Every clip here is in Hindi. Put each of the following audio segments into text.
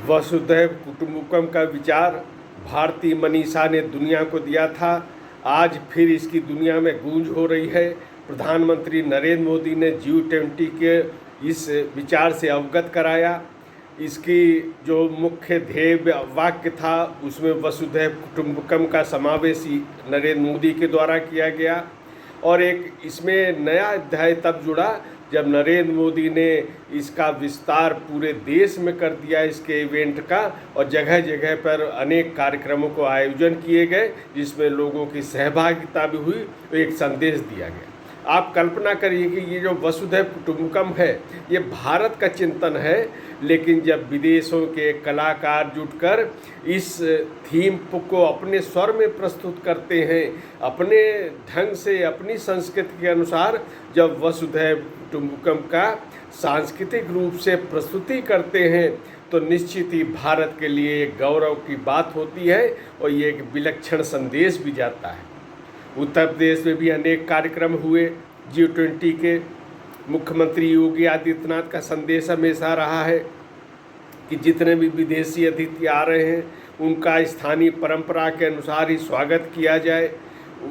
वसुधैव कुटुंबकम का विचार भारती मनीषा ने दुनिया को दिया था। आज फिर इसकी दुनिया में गूंज हो रही है। प्रधानमंत्री नरेंद्र मोदी ने G20 के इस विचार से अवगत कराया। इसकी जो मुख्य ध्येय वाक्य था उसमें वसुधैव कुटुंबकम का समावेश नरेंद्र मोदी के द्वारा किया गया और एक इसमें नया अध्याय तब जुड़ा जब नरेंद्र मोदी ने इसका विस्तार पूरे देश में कर दिया इसके इवेंट का, और जगह जगह पर अनेक कार्यक्रमों को आयोजन किए गए जिसमें लोगों की सहभागिता भी हुई, एक संदेश दिया गया। आप कल्पना करिए कि ये जो वसुधैव कुटुंबकम है ये भारत का चिंतन है, लेकिन जब विदेशों के कलाकार जुटकर इस थीम को अपने स्वर में प्रस्तुत करते हैं, अपने ढंग से अपनी संस्कृति के अनुसार जब वसुधैव कुटुंबकम का सांस्कृतिक रूप से प्रस्तुति करते हैं तो निश्चित ही भारत के लिए एक गौरव की बात होती है और ये एक विलक्षण संदेश भी जाता है। उत्तर प्रदेश में भी अनेक कार्यक्रम हुए। G20 के मुख्यमंत्री योगी आदित्यनाथ का संदेश हमेशा रहा है कि जितने भी विदेशी अतिथि आ रहे हैं उनका स्थानीय परंपरा के अनुसार ही स्वागत किया जाए,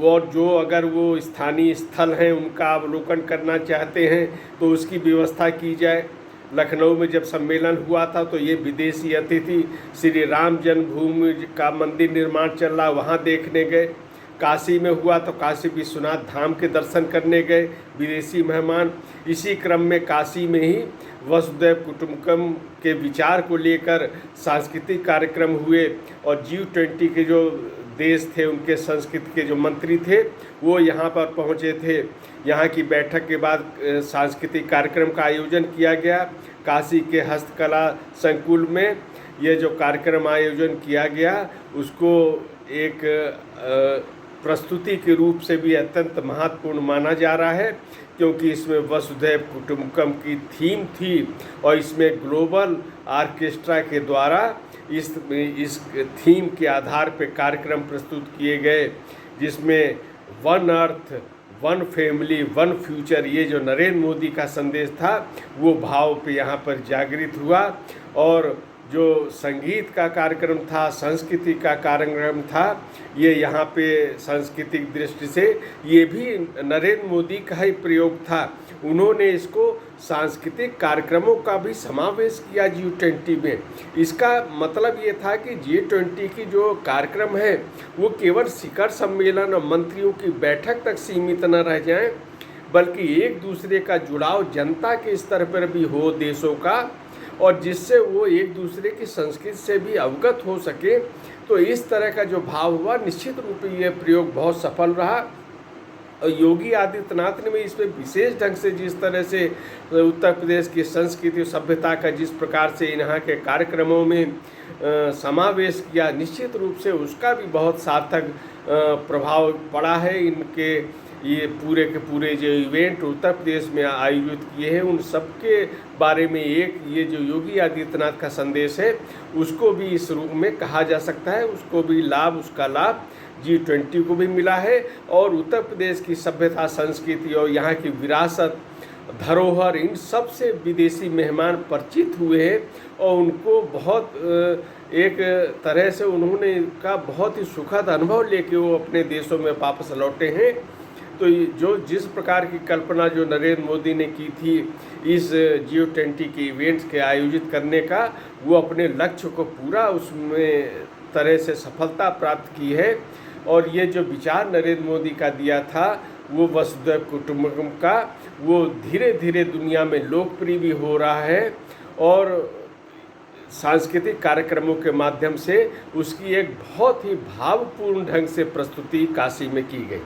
और जो अगर वो स्थानीय स्थल हैं उनका अवलोकन करना चाहते हैं तो उसकी व्यवस्था की जाए। लखनऊ में जब सम्मेलन हुआ था तो ये विदेशी अतिथि श्री राम जन्मभूमि का मंदिर निर्माण चल रहा वहाँ देखने गए। काशी में हुआ तो काशी विश्वनाथ धाम के दर्शन करने गए विदेशी मेहमान। इसी क्रम में काशी में ही वसुधैव कुटुंबकम के विचार को लेकर सांस्कृतिक कार्यक्रम हुए और G20 के जो देश थे उनके संस्कृति के जो मंत्री थे वो यहाँ पर पहुँचे थे। यहाँ की बैठक के बाद सांस्कृतिक कार्यक्रम का आयोजन किया गया। काशी के हस्तकला संकुल में ये जो कार्यक्रम आयोजन किया गया उसको एक प्रस्तुति के रूप से भी अत्यंत महत्वपूर्ण माना जा रहा है, क्योंकि इसमें वसुधैव कुटुंबकम की थीम थी और इसमें ग्लोबल ऑर्केस्ट्रा के द्वारा इस थीम के आधार पर कार्यक्रम प्रस्तुत किए गए, जिसमें one earth one family one future ये जो नरेंद्र मोदी का संदेश था वो भाव पे यहाँ पर जागृत हुआ। और जो संगीत का कार्यक्रम था, संस्कृति का कार्यक्रम था, ये यहाँ पे सांस्कृतिक दृष्टि से ये भी नरेंद्र मोदी का ही प्रयोग था। उन्होंने इसको सांस्कृतिक कार्यक्रमों का भी समावेश किया G20 में। इसका मतलब ये था कि G20 की जो कार्यक्रम है वो केवल शिखर सम्मेलन और मंत्रियों की बैठक तक सीमित न रह जाएं, बल्कि एक दूसरे का जुड़ाव जनता के स्तर पर भी हो देशों का, और जिससे वो एक दूसरे की संस्कृति से भी अवगत हो सके। तो इस तरह का जो भाव हुआ, निश्चित रूप से ये प्रयोग बहुत सफल रहा। और योगी आदित्यनाथ ने भी इसमें विशेष ढंग से जिस तरह से उत्तर प्रदेश की संस्कृति और सभ्यता का जिस प्रकार से यहाँ के कार्यक्रमों में समावेश किया, निश्चित रूप से उसका भी बहुत सार्थक प्रभाव पड़ा है। इनके ये पूरे के पूरे जो इवेंट उत्तर प्रदेश में आयोजित किए हैं उन सब के बारे में एक ये जो योगी आदित्यनाथ का संदेश है उसको भी इस रूप में कहा जा सकता है। उसको भी उसका लाभ G20 को भी मिला है और उत्तर प्रदेश की सभ्यता संस्कृति और यहाँ की विरासत धरोहर इन सब से विदेशी मेहमान परिचित हुए हैं और उनको बहुत एक तरह से उन्होंने का बहुत ही सुखद अनुभव लेके वो अपने देशों में वापस लौटे हैं। तो जो जिस प्रकार की कल्पना जो नरेंद्र मोदी ने की थी इस G20 के इवेंट्स के आयोजित करने का, वो अपने लक्ष्य को पूरा उसमें तरह से सफलता प्राप्त की है। और ये जो विचार नरेंद्र मोदी का दिया था वो वसुधैव कुटुंबकम का, वो धीरे धीरे दुनिया में लोकप्रिय भी हो रहा है और सांस्कृतिक कार्यक्रमों के माध्यम से उसकी एक बहुत ही भावपूर्ण ढंग से प्रस्तुति काशी में की गई।